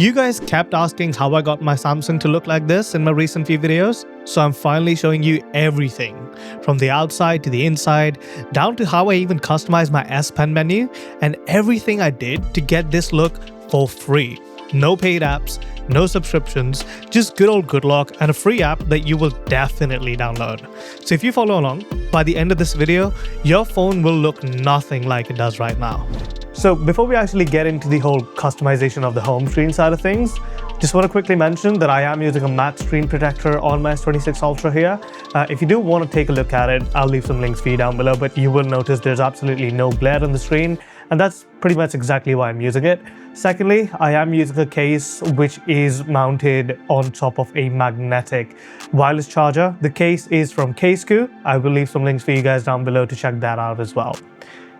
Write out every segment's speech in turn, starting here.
You guys kept asking how I got my Samsung to look like this in my recent few videos, so I'm finally showing you everything, from the outside to the inside, down to how I even customized my S Pen menu, and everything I did to get this look for free. No paid apps, no subscriptions, just good old good luck and a free app that you will definitely download. So if you follow along, by the end of this video, your phone will look nothing like it does right now. So before we actually get into the whole customization of the home screen side of things, just want to quickly mention that I am using a matte screen protector on my S26 Ultra here. If you do want to take a look at it, I'll leave some links for you down below, but you will notice there's absolutely no glare on the screen, and that's pretty much exactly why I'm using it. Secondly, I am using a case which is mounted on top of a magnetic wireless charger. The case is from CaseKoo. I will leave some links for you guys down below to check that out as well.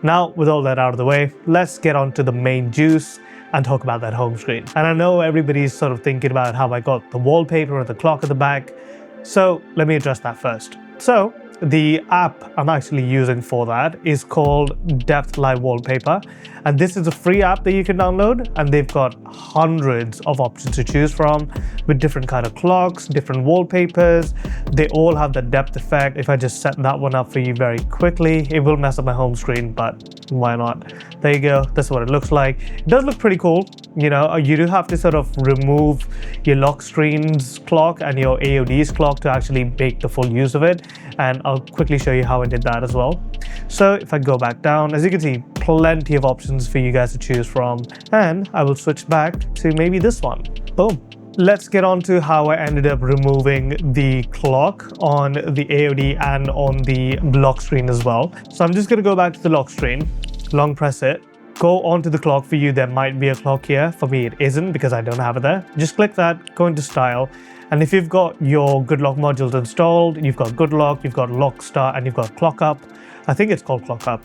Now, with all that out of the way, let's get on to the main juice and talk about that home screen. And I know everybody's sort of thinking about how I got the wallpaper and the clock at the back, so let me address that first. So the app I'm actually using for that is called Depth Live Wallpaper, and this is a free app that you can download, and they've got hundreds of options to choose from with different kind of clocks, different wallpapers. They all have the depth effect. If I just set that one up for you very quickly, it will mess up my home screen, but why not? There you go. That's what it looks like. It does look pretty cool. You know, you do have to sort of remove your lock screen's clock and your AOD's clock to actually make the full use of it, and I'll quickly show you how I did that as well. So if I go back down, as you can see, plenty of options for you guys to choose from, and I will switch back to maybe this one. Boom. Let's get on to how I ended up removing the clock on the AOD and on the lock screen as well. So I'm just going to go back to the lock screen, long press it, go onto the clock. For you, there might be a clock here. For me, it isn't because I don't have it there. Just click that, go into style. And if you've got your good lock modules installed, you've got good lock, you've got lock star, and you've got clock up. I think it's called clock up.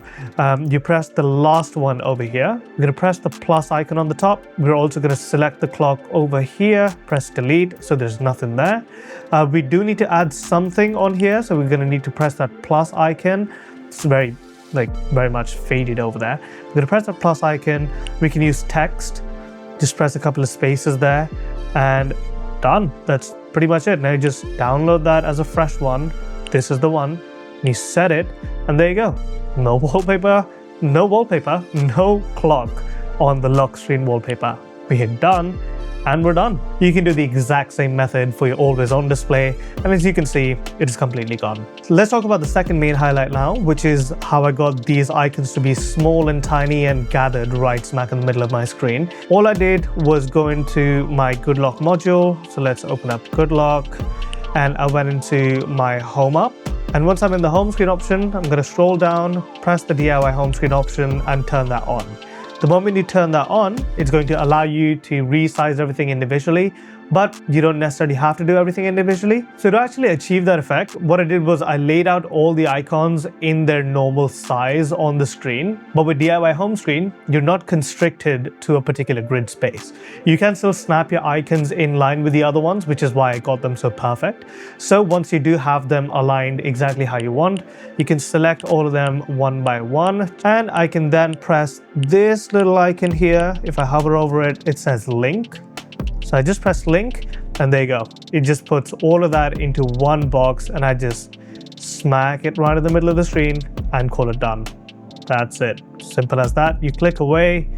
You press the last one over here. We're going to press the plus icon on the top. We're also going to select the clock over here, press delete, so there's nothing there. We do need to add something on here, so we're going to need to press that plus icon. It's very much faded over there. We're going to press the plus icon. We can use text. Just press a couple of spaces there, and done. That's pretty much it. Now you just download that as a fresh one. This is the one. You set it, and there you go. No wallpaper, no clock on the lock screen wallpaper. We hit done, and we're done. You can do the exact same method for your always on display, and as you can see, it is completely gone. So let's talk about the second main highlight now, which is how I got these icons to be small and tiny and gathered right smack in the middle of my screen. All I did was go into my good lock module. So let's open up good lock, and I went into my home app. And once I'm in the home screen option, I'm going to scroll down, press the DIY home screen option, and turn that on. The moment you turn that on, it's going to allow you to resize everything individually, but you don't necessarily have to do everything individually. So to actually achieve that effect, what I did was I laid out all the icons in their normal size on the screen. But with DIY home screen, you're not constricted to a particular grid space. You can still snap your icons in line with the other ones, which is why I got them so perfect. So once you do have them aligned exactly how you want, you can select all of them one by one, and I can then press this little icon here. If I hover over it, it says link. So I just press link, and there you go. It just puts all of that into one box, and I just smack it right in the middle of the screen and call it done. That's it. Simple as that. You click away,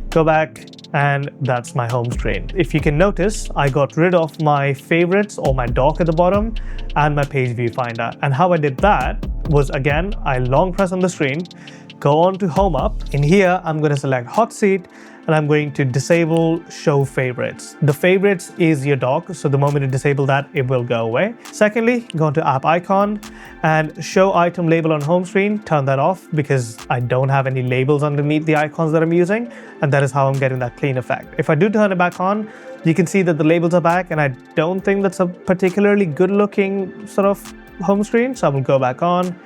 go back, and that's my home screen. If you can notice, I got rid of my favorites or my dock at the bottom and my page viewfinder. And how I did that was, again, I long press on the screen, go on to home app. In here, I'm going to select hot seat, and I'm going to disable show favorites. The favorites is your dock, so the moment you disable that, it will go away. Secondly, go into app icon and show item label on home screen. Turn that off because I don't have any labels underneath the icons that I'm using, and that is how I'm getting that clean effect. If I do turn it back on, you can see that the labels are back, and I don't think that's a particularly good looking sort of home screen, so I will go back on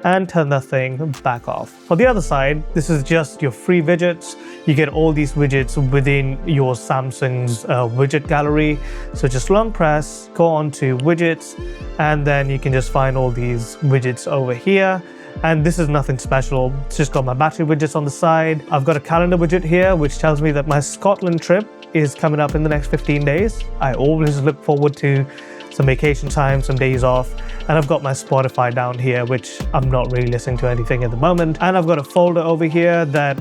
and turn that thing back off. On the other side, this is just your free widgets. You get all these widgets within your Samsung's widget gallery. So just long press, go on to widgets, and then you can just find all these widgets over here. And this is nothing special. It's just got my battery widgets on the side. I've got a calendar widget here, which tells me that my Scotland trip is coming up in the next 15 days. I always look forward to some vacation time, some days off, and I've got my Spotify down here, which I'm not really listening to anything at the moment. And I've got a folder over here that,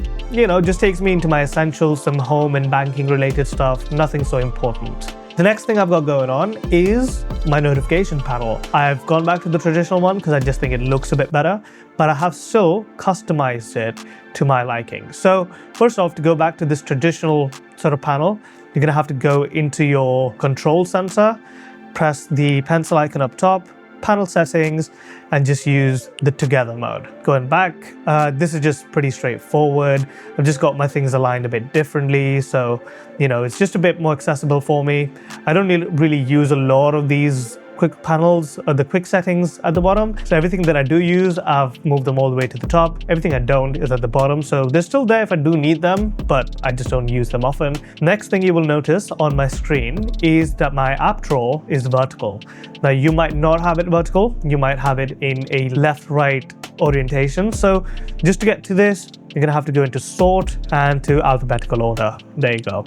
just takes me into my essentials, some home and banking related stuff, nothing so important. The next thing I've got going on is my notification panel. I've gone back to the traditional one because I just think it looks a bit better, but I have still customized it to my liking. So first off, to go back to this traditional sort of panel, you're gonna have to go into your control center, press the pencil icon up top, panel settings, and just use the together mode. Going back, this is just pretty straightforward. I've just got my things aligned a bit differently, so it's just a bit more accessible for me. I don't really use a lot of these quick panels or the quick settings at the bottom. So everything that I do use, I've moved them all the way to the top. Everything I don't is at the bottom. So they're still there if I do need them, but I just don't use them often. Next thing you will notice on my screen is that my app drawer is vertical. Now you might not have it vertical. You might have it in a left-right orientation. So just to get to this, you're gonna have to go into sort and to alphabetical order. There you go.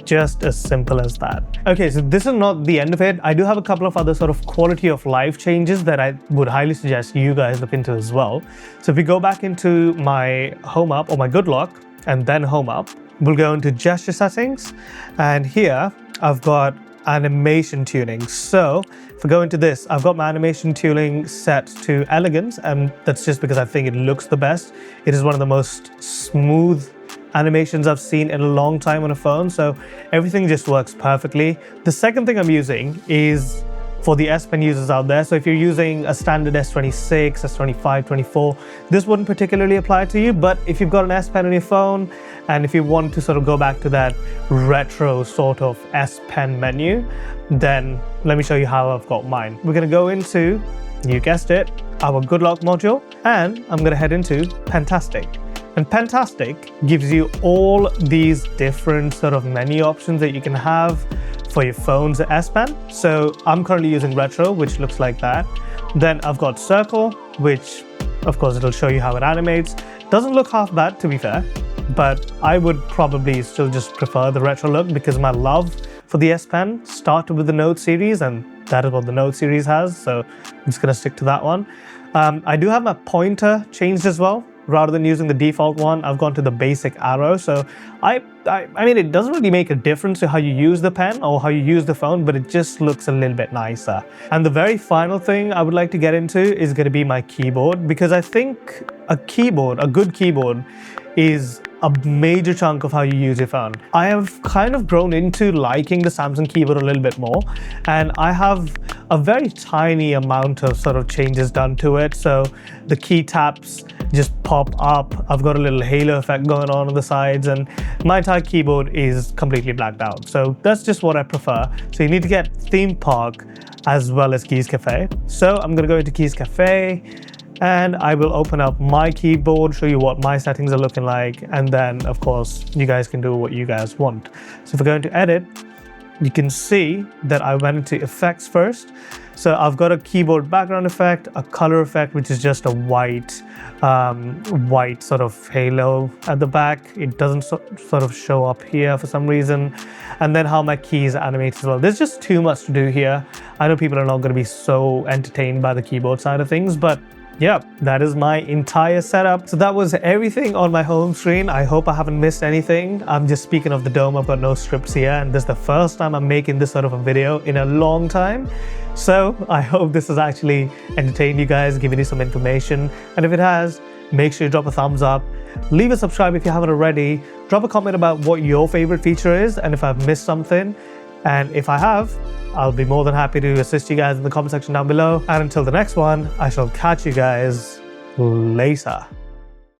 Just as simple as that. Okay, so this is not the end of it. I do have a couple of other sort of quality of life changes that I would highly suggest you guys look into as well. So if we go back into my home app or my good lock and then home app, we'll go into gesture settings, and here I've got animation tuning. So if I go into this, I've got my animation tuning set to elegant, and that's just because I think it looks the best. It is one of the most smooth animations I've seen in a long time on a phone, so everything just works perfectly. The second thing I'm using is for the S Pen users out there. So if you're using a standard S26, S25, 24, this wouldn't particularly apply to you, but if you've got an S Pen on your phone and if you want to sort of go back to that retro sort of S Pen menu, then let me show you how I've got mine. We're gonna go into, you guessed it, our good lock module, and I'm gonna head into Pentastic. And Pentastic gives you all these different sort of menu options that you can have for your phone's S Pen. So I'm currently using retro, which looks like that. Then I've got circle, which of course it'll show you how it animates. Doesn't look half bad, to be fair, but I would probably still just prefer the retro look because my love for the S Pen started with the Note series, and that is what the Note series has. So I'm just gonna stick to that one. I do have my pointer changed as well. Rather than using the default one, I've gone to the basic arrow. So I mean, it doesn't really make a difference to how you use the pen or how you use the phone, but it just looks a little bit nicer. And the very final thing I would like to get into is going to be my keyboard, because I think a good keyboard is a major chunk of how you use your phone. I have kind of grown into liking the Samsung keyboard a little bit more, and I have a very tiny amount of sort of changes done to it. So the key taps just pop up. I've got a little halo effect going on the sides, and my entire keyboard is completely blacked out. So that's just what I prefer. So you need to get Theme Park as well as Keys Cafe. So I'm gonna go into Keys Cafe, and I will open up my keyboard, show you what my settings are looking like, and then of course you guys can do what you guys want. So if I go into edit, you can see that I went into effects first. So I've got a keyboard background effect, a color effect, which is just a white sort of halo at the back. It doesn't sort of show up here for some reason. And then how my keys animate as well. There's just too much to do here. I know people are not going to be so entertained by the keyboard side of things, but yeah, that is my entire setup. So that was everything on my home screen. I hope I haven't missed anything. I'm just speaking of the dome. I've got no scripts here, and this is the first time I'm making this sort of a video in a long time. So I hope this has actually entertained you guys, given you some information. And if it has, make sure you drop a thumbs up. Leave a subscribe if you haven't already. Drop a comment about what your favorite feature is and if I've missed something. And if I have, I'll be more than happy to assist you guys in the comment section down below. And until the next one, I shall catch you guys later.